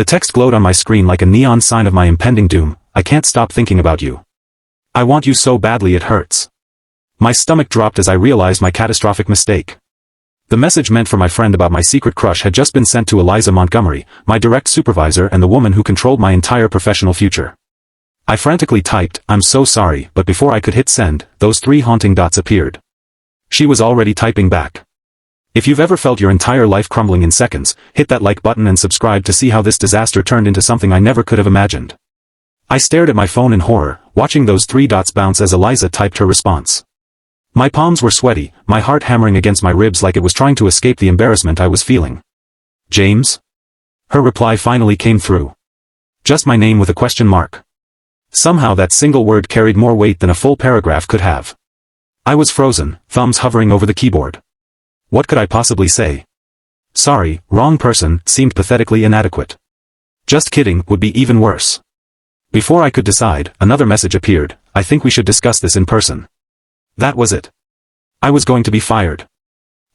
The text glowed on my screen like a neon sign of my impending doom. I can't stop thinking about you. I want you so badly it hurts. My stomach dropped as I realized my catastrophic mistake. The message meant for my friend about my secret crush had just been sent to Eliza Montgomery, my direct supervisor and the woman who controlled my entire professional future. I frantically typed, "I'm so sorry," but before I could hit send, those 3 haunting dots appeared. She was already typing back. If you've ever felt your entire life crumbling in seconds, hit that like button and subscribe to see how this disaster turned into something I never could have imagined. I stared at my phone in horror, watching those 3 dots bounce as Eliza typed her response. My palms were sweaty, my heart hammering against my ribs like it was trying to escape the embarrassment I was feeling. "James?" Her reply finally came through. Just my name with a question mark. Somehow that single word carried more weight than a full paragraph could have. I was frozen, thumbs hovering over the keyboard. What could I possibly say? "Sorry, wrong person" seemed pathetically inadequate. "Just kidding" would be even worse. Before I could decide, another message appeared. "I think we should discuss this in person." That was it. I was going to be fired.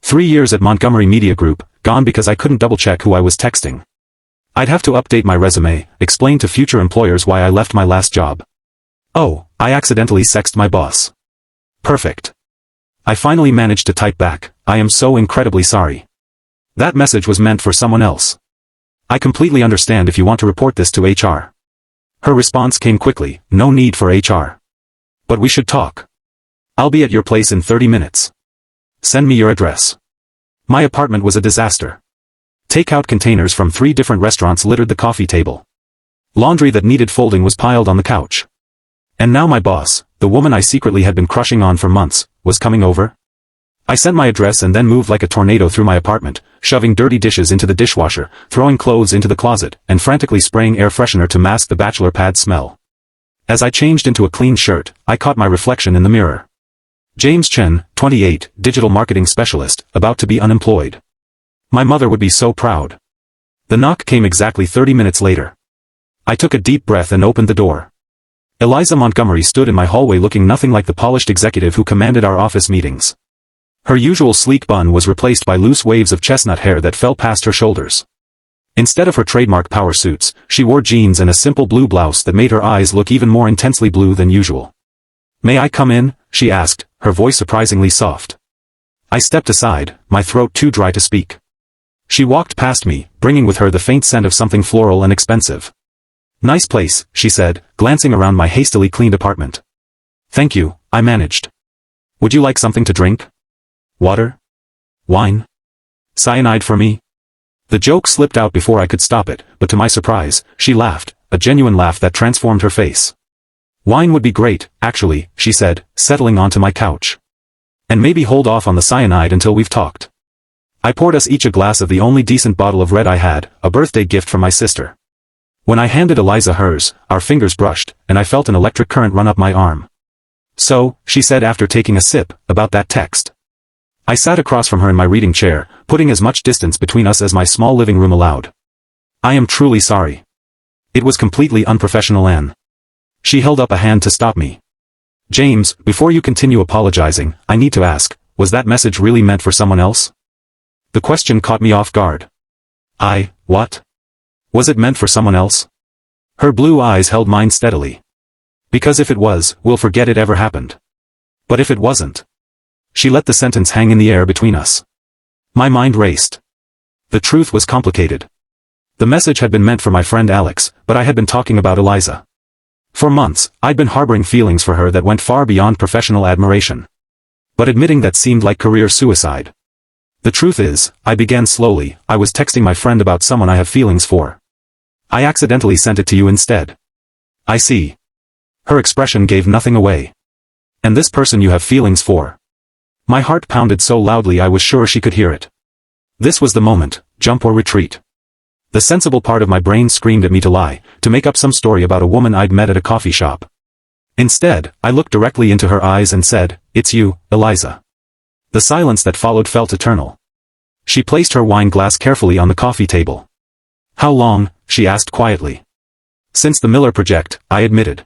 3 years at Montgomery Media Group, gone because I couldn't double-check who I was texting. I'd have to update my resume, explain to future employers why I left my last job. Oh, I accidentally sexted my boss. Perfect. I finally managed to type back, "I am so incredibly sorry." That message was meant for someone else. "I completely understand if you want to report this to HR." Her response came quickly, "No need for HR. But we should talk. I'll be at your place in 30 minutes. Send me your address." My apartment was a disaster. Takeout containers from 3 different restaurants littered the coffee table. Laundry that needed folding was piled on the couch. And now my boss, the woman I secretly had been crushing on for months, was coming over? I sent my address and then moved like a tornado through my apartment, shoving dirty dishes into the dishwasher, throwing clothes into the closet, and frantically spraying air freshener to mask the bachelor pad smell. As I changed into a clean shirt, I caught my reflection in the mirror. James Chen, 28, digital marketing specialist, about to be unemployed. My mother would be so proud. The knock came exactly 30 minutes later. I took a deep breath and opened the door. Eliza Montgomery stood in my hallway looking nothing like the polished executive who commanded our office meetings. Her usual sleek bun was replaced by loose waves of chestnut hair that fell past her shoulders. Instead of her trademark power suits, she wore jeans and a simple blue blouse that made her eyes look even more intensely blue than usual. "May I come in?" she asked, her voice surprisingly soft. I stepped aside, my throat too dry to speak. She walked past me, bringing with her the faint scent of something floral and expensive. "Nice place," she said, glancing around my hastily cleaned apartment. "Thank you," I managed. "Would you like something to drink? Water? Wine? Cyanide for me?" The joke slipped out before I could stop it, but to my surprise, she laughed, a genuine laugh that transformed her face. "Wine would be great, actually," she said, settling onto my couch. "And maybe hold off on the cyanide until we've talked." I poured us each a glass of the only decent bottle of red I had, a birthday gift from my sister. When I handed Eliza hers, our fingers brushed, and I felt an electric current run up my arm. "So," she said after taking a sip, "about that text." I sat across from her in my reading chair, putting as much distance between us as my small living room allowed. "I am truly sorry. It was completely unprofessional and..." She held up a hand to stop me. "James, before you continue apologizing, I need to ask, was that message really meant for someone else?" The question caught me off guard. What? Was it meant for someone else? Her blue eyes held mine steadily. "Because if it was, we'll forget it ever happened. But if it wasn't..." She let the sentence hang in the air between us. My mind raced. The truth was complicated. The message had been meant for my friend Alex, but I had been talking about Eliza. For months, I'd been harboring feelings for her that went far beyond professional admiration. But admitting that seemed like career suicide. The truth is, I began slowly. I was texting my friend about someone I have feelings for. I accidentally sent it to you instead. "I see." Her expression gave nothing away. "And this person you have feelings for." My heart pounded so loudly I was sure she could hear it. This was the moment, jump or retreat. The sensible part of my brain screamed at me to lie, to make up some story about a woman I'd met at a coffee shop. Instead, I looked directly into her eyes and said, "It's you, Eliza." The silence that followed felt eternal. She placed her wine glass carefully on the coffee table. "How long?" she asked quietly. "Since the Miller Project," I admitted.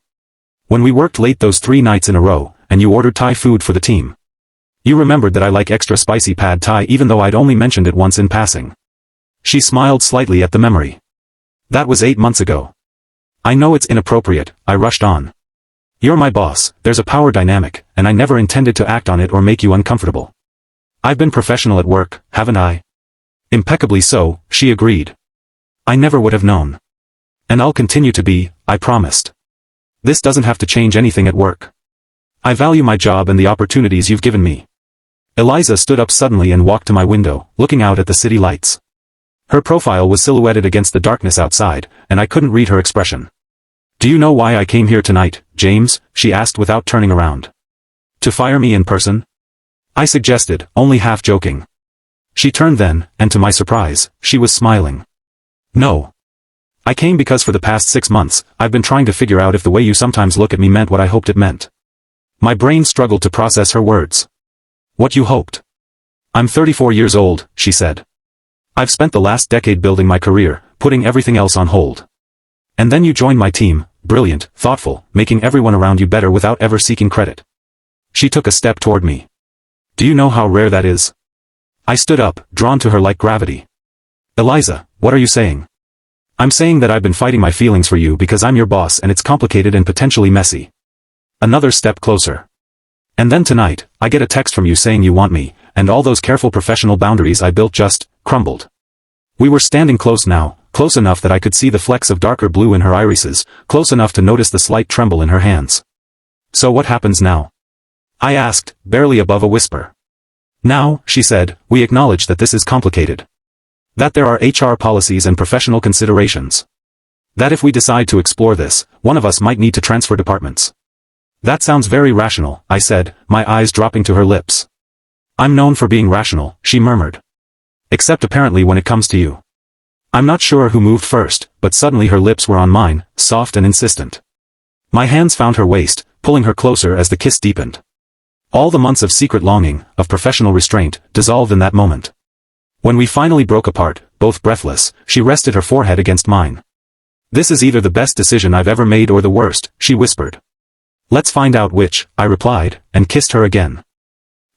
"When we worked late those 3 nights in a row, and you ordered Thai food for the team. You remembered that I like extra spicy pad Thai even though I'd only mentioned it once in passing." She smiled slightly at the memory. That was 8 months ago. I know it's inappropriate, I rushed on. You're my boss, there's a power dynamic, and I never intended to act on it or make you uncomfortable. I've been professional at work, haven't I? Impeccably so, she agreed. I never would have known. And I'll continue to be, I promised. This doesn't have to change anything at work. I value my job and the opportunities you've given me. Eliza stood up suddenly and walked to my window, looking out at the city lights. Her profile was silhouetted against the darkness outside, and I couldn't read her expression. Do you know why I came here tonight, James? She asked without turning around. To fire me in person? I suggested, only half joking. She turned then, and to my surprise, she was smiling. No. I came because for the past 6 months, I've been trying to figure out if the way you sometimes look at me meant what I hoped it meant. My brain struggled to process her words. What you hoped? I'm 34 years old, she said. I've spent the last decade building my career, putting everything else on hold. And then you joined my team, brilliant, thoughtful, making everyone around you better without ever seeking credit. She took a step toward me. Do you know how rare that is? I stood up, drawn to her like gravity. Eliza, what are you saying? I'm saying that I've been fighting my feelings for you because I'm your boss and it's complicated and potentially messy. Another step closer. And then tonight, I get a text from you saying you want me, and all those careful professional boundaries I built just crumbled. We were standing close now, close enough that I could see the flecks of darker blue in her irises, close enough to notice the slight tremble in her hands. So what happens now? I asked, barely above a whisper. Now, she said, we acknowledge that this is complicated. That there are HR policies and professional considerations. That if we decide to explore this, one of us might need to transfer departments. That sounds very rational, I said, my eyes dropping to her lips. I'm known for being rational, she murmured. Except apparently when it comes to you. I'm not sure who moved first, but suddenly her lips were on mine, soft and insistent. My hands found her waist, pulling her closer as the kiss deepened. All the months of secret longing, of professional restraint, dissolved in that moment. When we finally broke apart, both breathless, she rested her forehead against mine. This is either the best decision I've ever made or the worst, she whispered. Let's find out which, I replied, and kissed her again.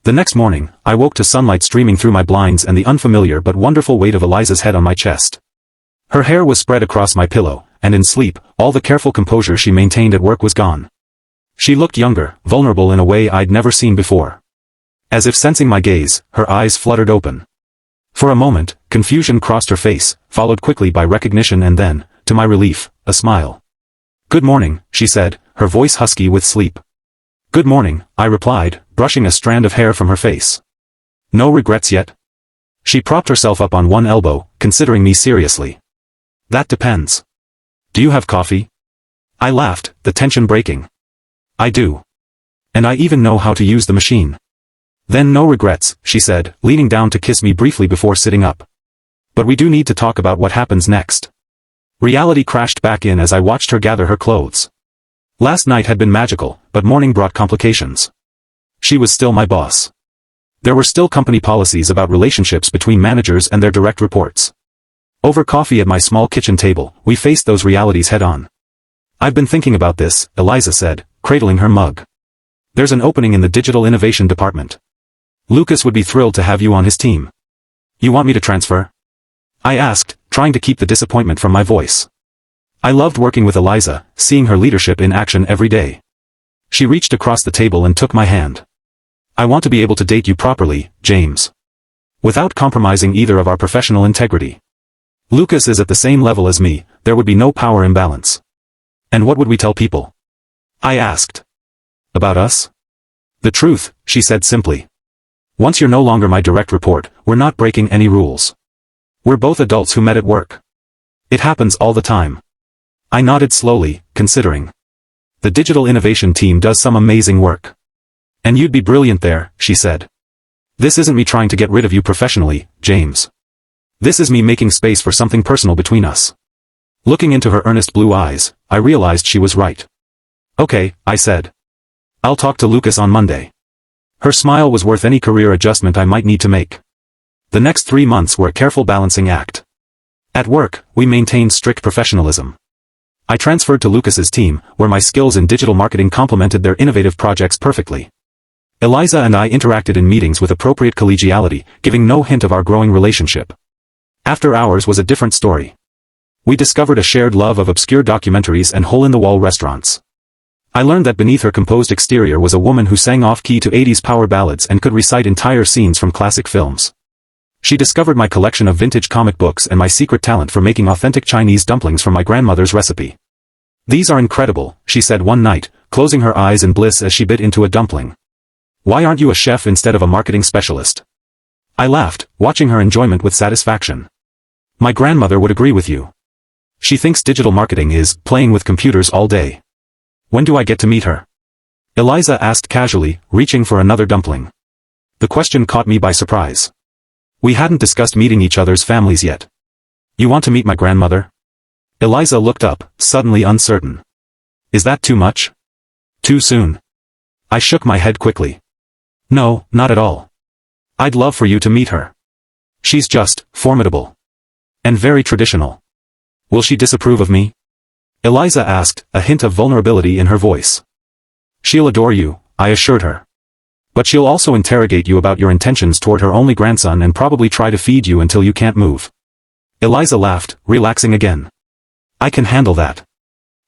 The next morning, I woke to sunlight streaming through my blinds and the unfamiliar but wonderful weight of Eliza's head on my chest. Her hair was spread across my pillow, and in sleep, all the careful composure she maintained at work was gone. She looked younger, vulnerable in a way I'd never seen before. As if sensing my gaze, her eyes fluttered open. For a moment, confusion crossed her face, followed quickly by recognition and then, to my relief, a smile. Good morning, she said, her voice husky with sleep. Good morning, I replied, brushing a strand of hair from her face. No regrets yet? She propped herself up on one elbow, considering me seriously. That depends. Do you have coffee? I laughed, the tension breaking. I do. And I even know how to use the machine. Then no regrets, she said, leaning down to kiss me briefly before sitting up. But we do need to talk about what happens next. Reality crashed back in as I watched her gather her clothes. Last night had been magical, but morning brought complications. She was still my boss. There were still company policies about relationships between managers and their direct reports. Over coffee at my small kitchen table, we faced those realities head-on. I've been thinking about this, Eliza said, cradling her mug. There's an opening in the digital innovation department. Lucas would be thrilled to have you on his team. You want me to transfer? I asked, trying to keep the disappointment from my voice. I loved working with Eliza, seeing her leadership in action every day. She reached across the table and took my hand. I want to be able to date you properly, James. Without compromising either of our professional integrity. Lucas is at the same level as me, there would be no power imbalance. And what would we tell people? I asked. About us? The truth, she said simply. Once you're no longer my direct report, we're not breaking any rules. We're both adults who met at work. It happens all the time. I nodded slowly, considering. The digital innovation team does some amazing work. And you'd be brilliant there, she said. This isn't me trying to get rid of you professionally, James. This is me making space for something personal between us. Looking into her earnest blue eyes, I realized she was right. Okay, I said. I'll talk to Lucas on Monday. Her smile was worth any career adjustment I might need to make. The next 3 months were a careful balancing act. At work, we maintained strict professionalism. I transferred to Lucas's team, where my skills in digital marketing complemented their innovative projects perfectly. Eliza and I interacted in meetings with appropriate collegiality, giving no hint of our growing relationship. After hours was a different story. We discovered a shared love of obscure documentaries and hole-in-the-wall restaurants. I learned that beneath her composed exterior was a woman who sang off-key to 80s power ballads and could recite entire scenes from classic films. She discovered my collection of vintage comic books and my secret talent for making authentic Chinese dumplings from my grandmother's recipe. "These are incredible," she said one night, closing her eyes in bliss as she bit into a dumpling. "Why aren't you a chef instead of a marketing specialist?" I laughed, watching her enjoyment with satisfaction. "My grandmother would agree with you. She thinks digital marketing is playing with computers all day." "When do I get to meet her?" Eliza asked casually, reaching for another dumpling. The question caught me by surprise. We hadn't discussed meeting each other's families yet. "You want to meet my grandmother?" Eliza looked up, suddenly uncertain. "Is that too much? Too soon?" I shook my head quickly. "No, not at all. I'd love for you to meet her. She's just formidable. And very traditional." "Will she disapprove of me?" Eliza asked, a hint of vulnerability in her voice. "She'll adore you," I assured her. "But she'll also interrogate you about your intentions toward her only grandson and probably try to feed you until you can't move." Eliza laughed, relaxing again. "I can handle that.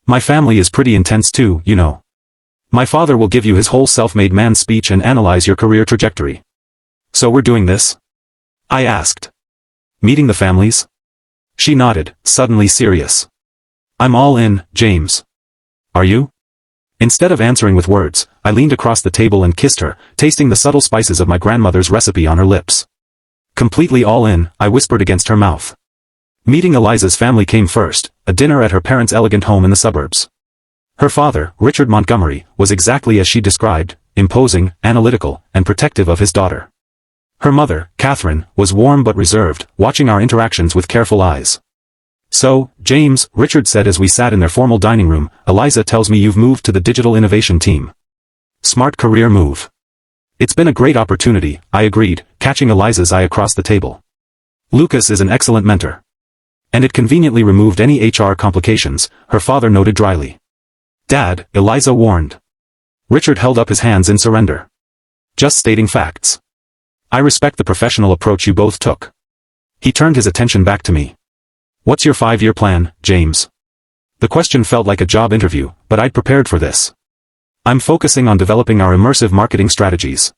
My family is pretty intense too, you know. My father will give you his whole self-made man speech and analyze your career trajectory." "So we're doing this?" I asked. "Meeting the families?" She nodded, suddenly serious. "I'm all in, James." "Are you?" Instead of answering with words, I leaned across the table and kissed her, tasting the subtle spices of my grandmother's recipe on her lips. "Completely all in," I whispered against her mouth. Meeting Eliza's family came first, a dinner at her parents' elegant home in the suburbs. Her father, Richard Montgomery, was exactly as she described, imposing, analytical, and protective of his daughter. Her mother, Catherine, was warm but reserved, watching our interactions with careful eyes. "So, James," Richard said as we sat in their formal dining room, "Eliza tells me you've moved to the digital innovation team. Smart career move." "It's been a great opportunity," I agreed, catching Eliza's eye across the table. "Lucas is an excellent mentor. And it conveniently removed any HR complications," her father noted dryly. "Dad," Eliza warned. Richard held up his hands in surrender. "Just stating facts. I respect the professional approach you both took." He turned his attention back to me. "What's your 5-year plan, James?" The question felt like a job interview, but I'd prepared for this. "I'm focusing on developing our immersive marketing strategies.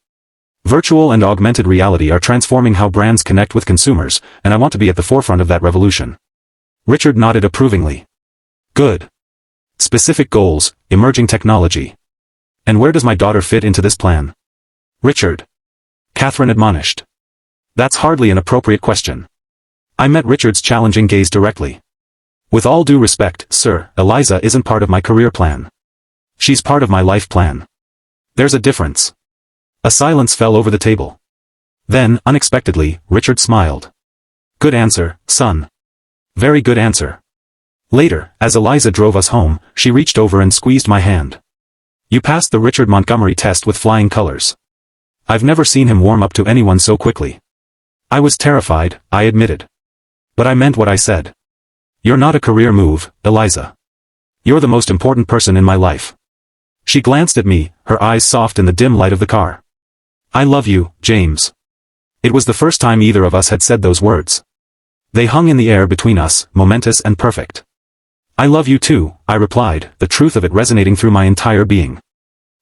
Virtual and augmented reality are transforming how brands connect with consumers, and I want to be at the forefront of that revolution." Richard nodded approvingly. "Good. Specific goals, emerging technology. And where does my daughter fit into this plan?" "Richard." Catherine admonished. "That's hardly an appropriate question." I met Richard's challenging gaze directly. "With all due respect, sir, Eliza isn't part of my career plan. She's part of my life plan. There's a difference." A silence fell over the table. Then, unexpectedly, Richard smiled. "Good answer, son. Very good answer." Later, as Eliza drove us home, she reached over and squeezed my hand. "You passed the Richard Montgomery test with flying colors." I've never seen him warm up to anyone so quickly. I was terrified, I admitted. But I meant what I said. "You're not a career move, Eliza. You're the most important person in my life." She glanced at me, her eyes soft in the dim light of the car. "I love you, James." It was the first time either of us had said those words. They hung in the air between us, momentous and perfect. "I love you too," I replied, the truth of it resonating through my entire being.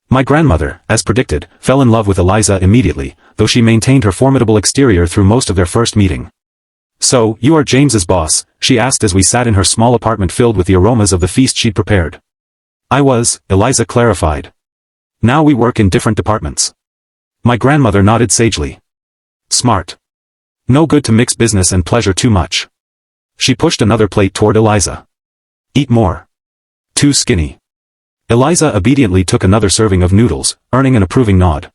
My grandmother, as predicted, fell in love with Eliza immediately, though she maintained her formidable exterior through most of their first meeting. "So, you are James's boss?" she asked as we sat in her small apartment filled with the aromas of the feast she'd prepared. "I was," Eliza clarified. "Now we work in different departments." My grandmother nodded sagely. "Smart. No good to mix business and pleasure too much." She pushed another plate toward Eliza. "Eat more. Too skinny." Eliza obediently took another serving of noodles, earning an approving nod.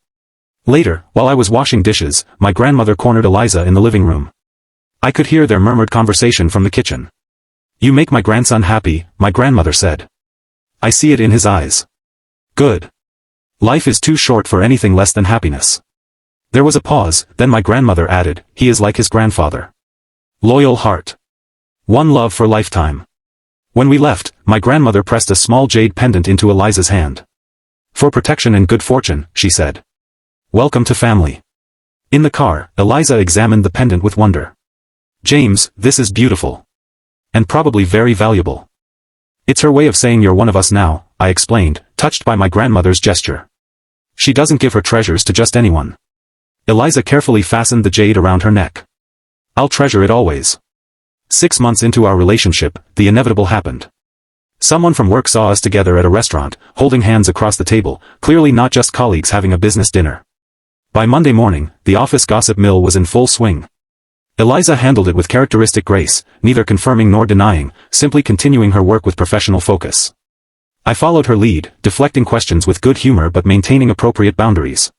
Later, while I was washing dishes, my grandmother cornered Eliza in the living room. I could hear their murmured conversation from the kitchen. "You make my grandson happy," my grandmother said. "I see it in his eyes." "Good. Life is too short for anything less than happiness." There was a pause, then my grandmother added, "He is like his grandfather. Loyal heart. One love for lifetime." When we left, my grandmother pressed a small jade pendant into Eliza's hand. "For protection and good fortune," she said. "Welcome to family." In the car, Eliza examined the pendant with wonder. "James, this is beautiful. And probably very valuable. It's her way of saying you're one of us now, I explained, touched by my grandmother's gesture. She doesn't give her treasures to just anyone. Eliza carefully fastened the jade around her neck. I'll treasure it always. 6 months into our relationship, the inevitable happened. Someone from work saw us together at a restaurant, holding hands across the table, clearly not just colleagues having a business dinner. By Monday morning, the office gossip mill was in full swing. Eliza handled it with characteristic grace, neither confirming nor denying, simply continuing her work with professional focus. I followed her lead, deflecting questions with good humor but maintaining appropriate boundaries.